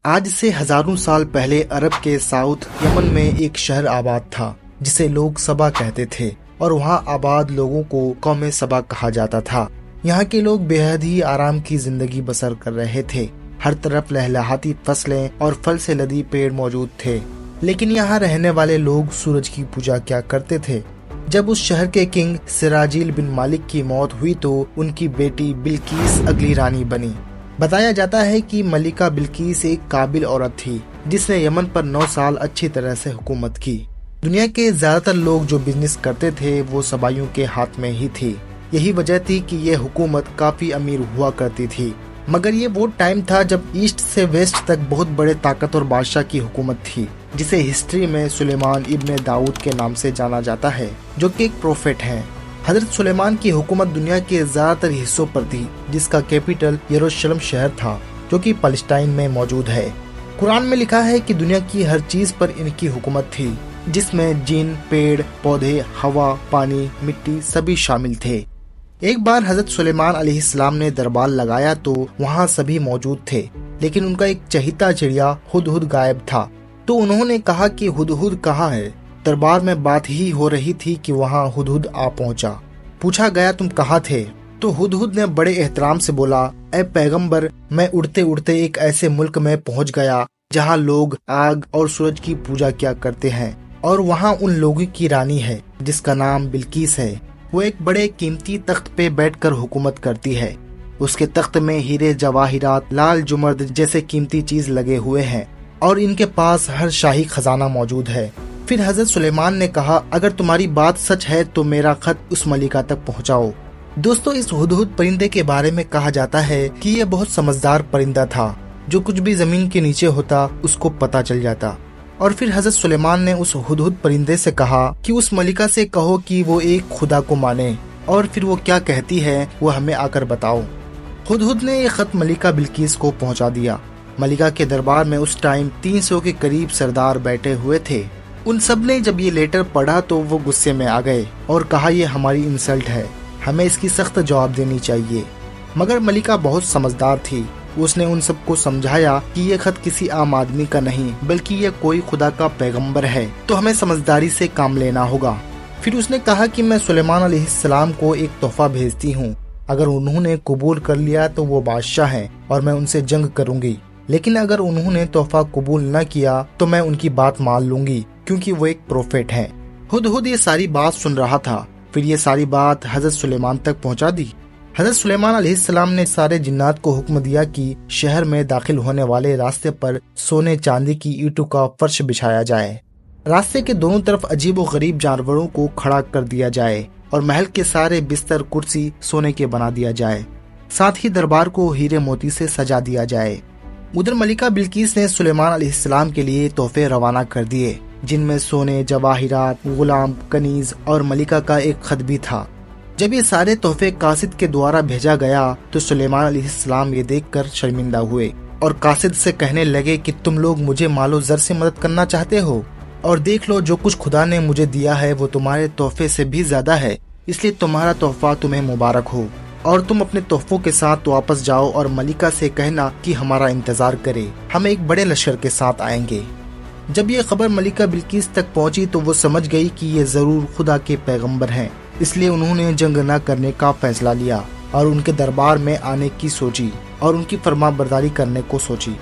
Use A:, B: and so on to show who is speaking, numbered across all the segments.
A: آج سے ہزاروں سال پہلے عرب کے ساؤتھ یمن میں ایک شہر آباد تھا جسے لوگ سبا کہتے تھے، اور وہاں آباد لوگوں کو قوم سبا کہا جاتا تھا۔ یہاں کے لوگ بے حد ہی آرام کی زندگی بسر کر رہے تھے۔ ہر طرف لہلہاتی فصلیں اور پھل سے لدی پیڑ موجود تھے، لیکن یہاں رہنے والے لوگ سورج کی پوجا کیا کرتے تھے۔ جب اس شہر کے کنگ سراجیل بن مالک کی موت ہوئی تو ان کی بیٹی بلقیس اگلی رانی بنی۔ بتایا جاتا ہے کہ ملکہ بلقیس ایک قابل عورت تھی جس نے یمن پر 9 سال اچھی طرح سے حکومت کی۔ دنیا کے زیادہ تر لوگ جو بزنس کرتے تھے وہ سبائیوں کے ہاتھ میں ہی تھی۔ یہی وجہ تھی کہ یہ حکومت کافی امیر ہوا کرتی تھی، مگر یہ وہ ٹائم تھا جب ایسٹ سے ویسٹ تک بہت بڑے طاقتور بادشاہ کی حکومت تھی، جسے ہسٹری میں سلیمان ابن داؤد کے نام سے جانا جاتا ہے، جو کہ ایک پروفیٹ ہیں۔ حضرت سلیمان کی حکومت دنیا کے زیادہ تر حصوں پر تھی، جس کا کیپٹل یروشلم شہر تھا، جو کہ پالسٹائن میں موجود ہے۔ قرآن میں لکھا ہے کہ دنیا کی ہر چیز پر ان کی حکومت تھی، جس میں جن، پیڑ، پودے، ہوا، پانی، مٹی سبھی شامل تھے۔ ایک بار حضرت سلیمان علیہ السلام نے دربار لگایا تو وہاں سبھی موجود تھے، لیکن ان کا ایک چہیتا چڑیا ہدہد غائب تھا۔ تو انہوں نے کہا کہ ہدہد کہاں ہے؟ دربار میں بات ہی ہو رہی تھی کہ وہاں ہدہد آ پہنچا۔ پوچھا گیا تم کہاں تھے؟ تو ہدہد نے بڑے احترام سے بولا، اے پیغمبر، میں اڑتے اڑتے ایک ایسے ملک میں پہنچ گیا جہاں لوگ آگ اور سورج کی پوجا کیا کرتے ہیں، اور وہاں ان لوگوں کی رانی ہے جس کا نام بلقیس ہے۔ وہ ایک بڑے قیمتی تخت پہ بیٹھ کر حکومت کرتی ہے۔ اس کے تخت میں ہیرے جواہرات، لال جمرد جیسے قیمتی چیز لگے ہوئے ہیں، اور ان کے پاس ہر شاہی خزانہ موجود ہے۔ پھر حضرت سلیمان نے کہا، اگر تمہاری بات سچ ہے تو میرا خط اس ملکہ تک پہنچاؤ۔ دوستو، اس ہدہد پرندے کے بارے میں کہا جاتا ہے کہ یہ بہت سمجھدار پرندہ تھا، جو کچھ بھی زمین کے نیچے ہوتا اس کو پتہ چل جاتا۔ اور پھر حضرت سلیمان نے اس ہدہد پرندے سے کہا کہ اس ملکہ سے کہو کہ وہ ایک خدا کو مانے، اور پھر وہ کیا کہتی ہے وہ ہمیں آ کر بتاؤ۔ ہدہد نے یہ خط ملکہ بلقیس کو پہنچا دیا۔ ملکہ کے دربار میں اس ٹائم 300 کے قریب سردار بیٹھے ہوئے تھے۔ ان سب نے جب یہ لیٹر پڑھا تو وہ غصے میں آ گئے اور کہا، یہ ہماری انسلٹ ہے، ہمیں اس کی سخت جواب دینی چاہیے۔ مگر ملکہ بہت سمجھدار تھی، اس نے ان سب کو سمجھایا کہ یہ خط کسی عام آدمی کا نہیں بلکہ یہ کوئی خدا کا پیغمبر ہے، تو ہمیں سمجھداری سے کام لینا ہوگا۔ پھر اس نے کہا کہ میں سلیمان علیہ السلام کو ایک تحفہ بھیجتی ہوں، اگر انہوں نے قبول کر لیا تو وہ بادشاہ ہیں اور میں ان سے جنگ کروں گی، لیکن اگر انہوں نے تحفہ قبول نہ کیا تو میں ان کی بات مان لوں گی، کیونکہ وہ ایک پروفیٹ ہیں۔ ہدہد یہ ساری بات سن رہا تھا، پھر یہ ساری بات حضرت سلیمان تک پہنچا دی۔ حضرت سلیمان علیہ السلام نے سارے جنات کو حکم دیا کہ شہر میں داخل ہونے والے راستے پر سونے چاندی کی اینٹوں کا فرش بچھایا جائے، راستے کے دونوں طرف عجیب و غریب جانوروں کو کھڑا کر دیا جائے، اور محل کے سارے بستر کرسی سونے کے بنا دیا جائے، ساتھ ہی دربار کو ہیرے موتی سے سجا دیا جائے۔ ادھر ملکہ بلقیس نے سلیمان علیہ السلام کے لیے تحفے روانہ کر دیے، جن میں سونے، جواہرات، غلام، کنیز اور ملکہ کا ایک خط بھی تھا۔ جب یہ سارے تحفے قاصد کے دوارا بھیجا گیا تو سلیمان علیہ السلام یہ دیکھ کر شرمندہ ہوئے، اور قاصد سے کہنے لگے کہ تم لوگ مجھے مال و زر سے مدد کرنا چاہتے ہو، اور دیکھ لو جو کچھ خدا نے مجھے دیا ہے وہ تمہارے تحفے سے بھی زیادہ ہے، اس لیے تمہارا تحفہ تمہیں مبارک ہو، اور تم اپنے تحفوں کے ساتھ واپس جاؤ اور ملکہ سے کہنا کہ ہمارا انتظار کرے، ہم ایک بڑے لشکر کے ساتھ آئیں گے۔ جب یہ خبر ملکہ بلقیس تک پہنچی تو وہ سمجھ گئی کہ یہ ضرور خدا کے پیغمبر ہیں، اس لیے انہوں نے جنگ نہ کرنے کا فیصلہ لیا اور ان کے دربار میں آنے کی سوچی اور ان کی فرما برداری کرنے کو سوچی۔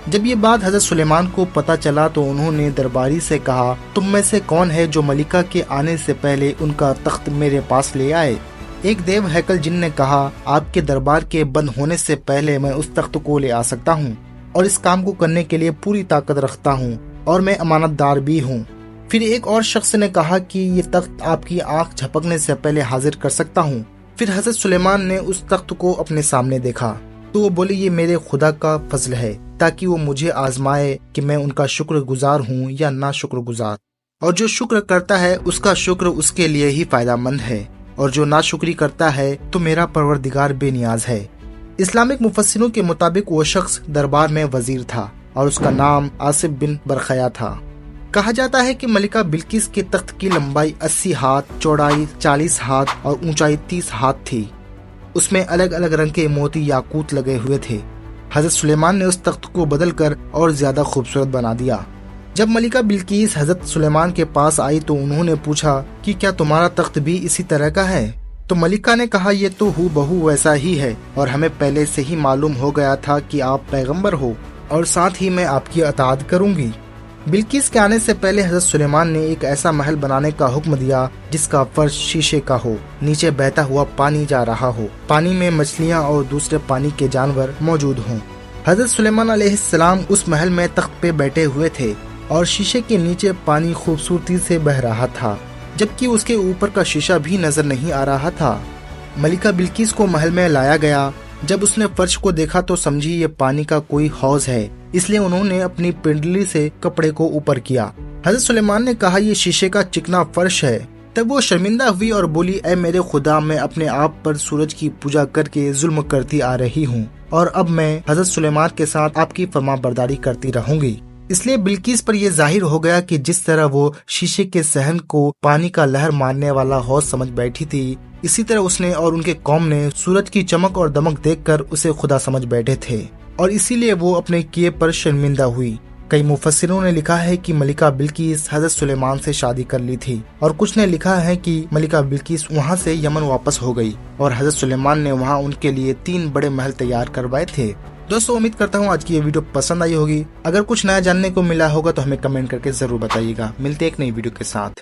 A: جب یہ بات حضرت سلیمان کو پتہ چلا تو انہوں نے درباری سے کہا، تم میں سے کون ہے جو ملکہ کے آنے سے پہلے ان کا تخت میرے پاس لے آئے؟ ایک دیو ہیکل جن نے کہا، آپ کے دربار کے بند ہونے سے پہلے میں اس تخت کو لے آ سکتا ہوں، اور اس کام کو کرنے کے لیے پوری طاقت رکھتا ہوں، اور میں امانت دار بھی ہوں۔ پھر ایک اور شخص نے کہا کہ یہ تخت آپ کی آنکھ جھپکنے سے پہلے حاضر کر سکتا ہوں۔ پھر حضرت سلیمان نے اس تخت کو اپنے سامنے دیکھا تو وہ بولے، یہ میرے خدا کا فضل ہے تاکہ وہ مجھے آزمائے کہ میں ان کا شکر گزار ہوں یا نا شکر گزار، اور جو شکر کرتا ہے اس کا شکر اس کے لیے ہی فائدہ مند ہے، اور جو ناشکری کرتا ہے تو میرا پروردگار بے نیاز ہے۔ اسلامک مفسروں کے مطابق وہ شخص دربار میں وزیر تھا اور اس کا نام آصف بن برخیا تھا۔ کہا جاتا ہے کہ ملکہ بلقیس کے تخت کی لمبائی 80 ہاتھ، چوڑائی 40 ہاتھ اور اونچائی 30 ہاتھ تھی۔ اس میں الگ الگ رنگ کے موتی یاقوت لگے ہوئے تھے۔ حضرت سلیمان نے اس تخت کو بدل کر اور زیادہ خوبصورت بنا دیا۔ جب ملکہ بلقیس حضرت سلیمان کے پاس آئی تو انہوں نے پوچھا کہ کیا تمہارا تخت بھی اسی طرح کا ہے؟ تو ملکہ نے کہا یہ تو ہو بہو ویسا ہی ہے، اور ہمیں پہلے سے ہی معلوم ہو گیا تھا کہ آپ پیغمبر ہو، اور ساتھ ہی میں آپ کی اطاعت کروں گی۔ بلقیس کے آنے سے پہلے حضرت سلیمان نے ایک ایسا محل بنانے کا حکم دیا جس کا فرش شیشے کا ہو، نیچے بہتا ہوا پانی جا رہا ہو، پانی میں مچھلیاں اور دوسرے پانی کے جانور موجود ہوں۔ حضرت سلیمان علیہ السلام اس محل میں تخت پہ بیٹھے ہوئے تھے اور شیشے کے نیچے پانی خوبصورتی سے بہ رہا تھا، جبکہ اس کے اوپر کا شیشہ بھی نظر نہیں آ رہا تھا۔ ملکہ بلقیس کو محل میں لایا گیا۔ جب اس نے فرش کو دیکھا تو سمجھی یہ پانی کا کوئی حوض ہے، اس لیے انہوں نے اپنی پنڈلی سے کپڑے کو اوپر کیا۔ حضرت سلیمان نے کہا یہ شیشے کا چکنا فرش ہے۔ تب وہ شرمندہ ہوئی اور بولی اے میرے خدا، میں اپنے آپ پر سورج کی پوجا کر کے ظلم کرتی آ رہی ہوں، اور اب میں حضرت سلیمان کے ساتھ آپ کی فرما برداری کرتی رہوں گی۔ اس لیے بلقیس پر یہ ظاہر ہو گیا کہ جس طرح وہ شیشے کے صحن کو پانی کا لہر مارنے والا حوض سمجھ بیٹھی تھی، اسی طرح اس نے اور ان کے قوم نے سورج کی چمک اور دمک دیکھ کر اسے خدا سمجھ بیٹھے تھے، اور اسی لیے وہ اپنے کیے پر شرمندہ ہوئی۔ کئی مفسروں نے لکھا ہے کہ ملکہ بلقیس حضرت سلیمان سے شادی کر لی تھی، اور کچھ نے لکھا ہے کہ ملکہ بلقیس وہاں سے یمن واپس ہو گئی اور حضرت سلیمان نے وہاں ان کے لیے 3 بڑے محل تیار کروائے تھے۔ دوستو، امید کرتا ہوں آج کی یہ ویڈیو پسند آئی ہوگی۔ اگر کچھ نیا جاننے کو ملا ہوگا تو ہمیں کمنٹ کر کے ضرور بتائیے گا۔ ملتے ایک نئی ویڈیو کے ساتھ۔